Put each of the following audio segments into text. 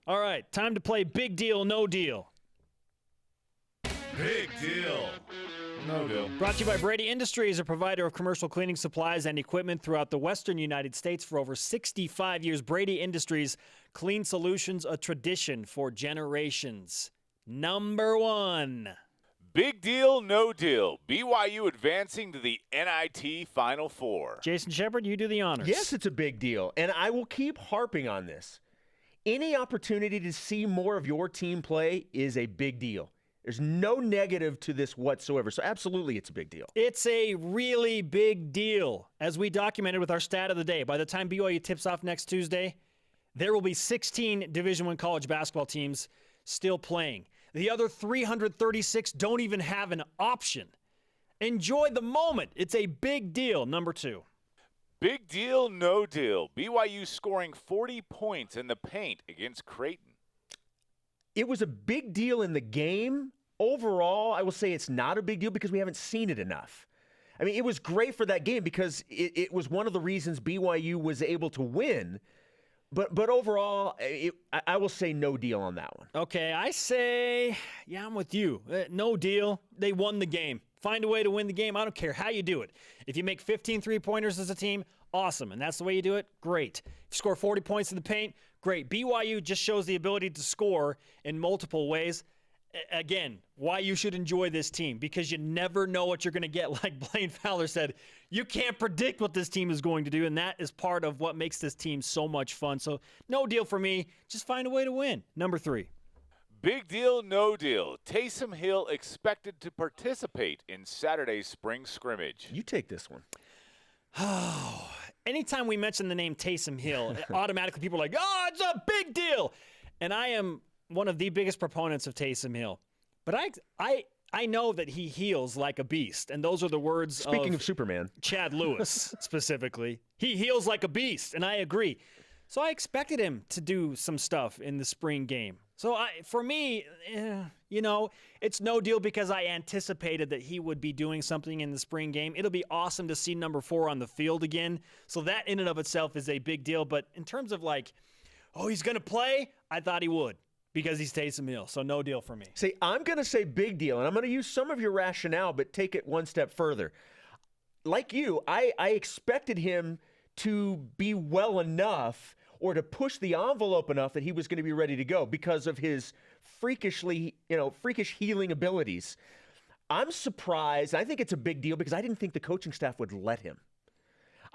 All right, time to play Big Deal, No Deal. Big Deal, No Deal. Brought to you by Brady Industries, a provider of commercial cleaning supplies and equipment throughout the western United States for over 65 years. Brady Industries, clean solutions, a tradition for generations. Number 1. Big deal, no deal. BYU advancing to the NIT Final Four. Jason Shepard, you do the honors. Yes, it's a big deal, and I will keep harping on this. Any opportunity to see more of your team play is a big deal. There's no negative to this whatsoever, so absolutely it's a big deal. It's a really big deal. As we documented with our stat of the day, by the time BYU tips off next Tuesday, there will be 16 Division I college basketball teams still playing. The other 336 don't even have an option. Enjoy the moment. It's a big deal. Number 2. Big deal, no deal. BYU scoring 40 points in the paint against Creighton. It was a big deal in the game. Overall, I will say it's not a big deal because we haven't seen it enough. I mean, it was great for that game because it was one of the reasons BYU was able to win. But overall, I will say no deal on that one. Okay, I say, yeah, I'm with you. No deal. They won the game. Find a way to win the game. I don't care how you do it. If you make 15 three-pointers as a team, awesome. And that's the way you do it, great. If you score 40 points in the paint, great. BYU just shows the ability to score in multiple ways. Again, why you should enjoy this team, because you never know what you're going to get. Like Blaine Fowler said, you can't predict what this team is going to do, and that is part of what makes this team so much fun. So no deal for me. Just find a way to win. Number 3. Big deal, no deal. Taysom Hill expected to participate in Saturday's spring scrimmage. You take this one. Oh, anytime we mention the name Taysom Hill, automatically people are like, oh, it's a big deal. And I am one of the biggest proponents of Taysom Hill. But I know that he heals like a beast. And those are the words Speaking of Superman. Chad Lewis, specifically. He heals like a beast, and I agree. So I expected him to do some stuff in the spring game. So for me, it's no deal because I anticipated that he would be doing something in the spring game. It'll be awesome to see number 4 on the field again. So that in and of itself is a big deal. But in terms of he's going to play, I thought he would because he's Taysom Hill. So no deal for me. See, I'm going to say big deal, and I'm going to use some of your rationale, but take it one step further. Like you, I expected him to be well enough or to push the envelope enough that he was going to be ready to go because of his freakish healing abilities. I'm surprised. I think it's a big deal because I didn't think the coaching staff would let him.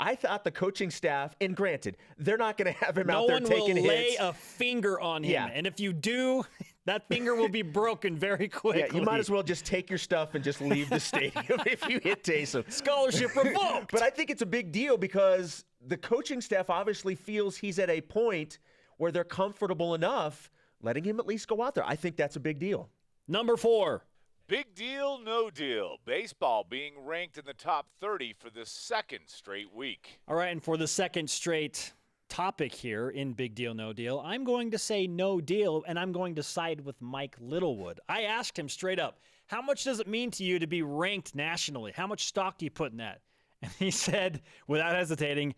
I thought the coaching staff, and granted, they're not going to have him out there taking hits. No one will lay a finger on him. Yeah. And if you do, that finger will be broken very quickly. Yeah, you might as well just take your stuff and just leave the stadium if you hit Taysom. Scholarship revoked. But I think it's a big deal because the coaching staff obviously feels he's at a point where they're comfortable enough letting him at least go out there. I think that's a big deal. Number 4. Big deal, no deal. Baseball being ranked in the top 30 for the second straight week. All right, and for the second straight topic here in Big Deal, No Deal, I'm going to say no deal, and I'm going to side with Mike Littlewood. I asked him straight up, how much does it mean to you to be ranked nationally? How much stock do you put in that? And he said, without hesitating,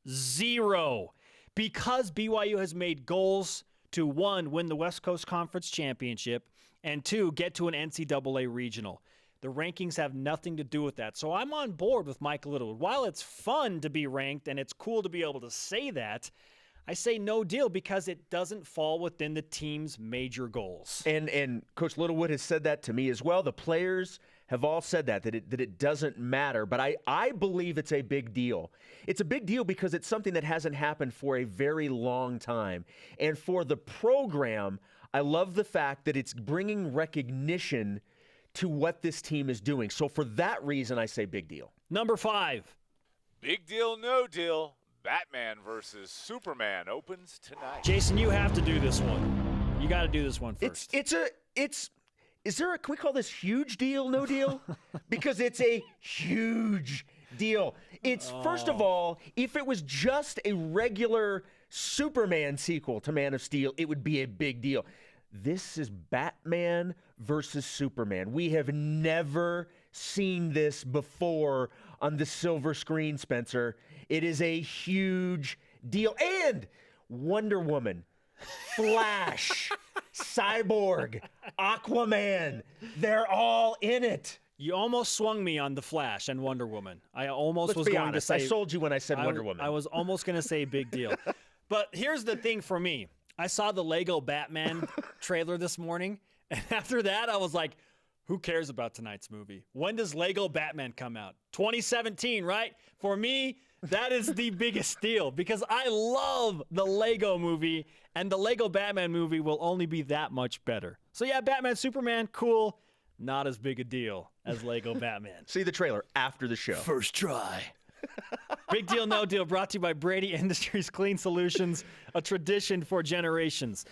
0. Because BYU has made goals to, 1, win the West Coast Conference Championship, and 2, get to an NCAA regional. The rankings have nothing to do with that. So I'm on board with Mike Littlewood. While it's fun to be ranked and it's cool to be able to say that, I say no deal because it doesn't fall within the team's major goals. And Coach Littlewood has said that to me as well. The players have all said that it doesn't matter. But I believe it's a big deal. It's a big deal because it's something that hasn't happened for a very long time. And for the program, I love the fact that it's bringing recognition to what this team is doing. So for that reason, I say big deal. Number 5. Big deal, no deal. Batman versus Superman opens tonight. Jason, you have to do this one. You got to do this one first. Can we call this huge deal, no deal? Because it's a huge deal. First of all, if it was just a regular Superman sequel to Man of Steel, it would be a big deal. This is Batman versus Superman. We have never seen this before on the silver screen, Spencer. It is a huge deal. And Wonder Woman Flash, Cyborg, Aquaman. They're all in it. You almost swung me on the Flash and Wonder Woman. I almost Let's was be going honest. to say I sold you when I said Wonder Woman. I was almost going to say big deal. But here's the thing for me. I saw the Lego Batman trailer this morning, and after that I was like, who cares about tonight's movie? When does Lego Batman come out? 2017, right? For me, that is the biggest deal because I love the Lego movie, and the Lego Batman movie will only be that much better. So yeah, Batman, Superman, cool. Not as big a deal as Lego Batman. See the trailer after the show. First try. Big Deal, No Deal brought to you by Brady Industries Clean Solutions, a tradition for generations.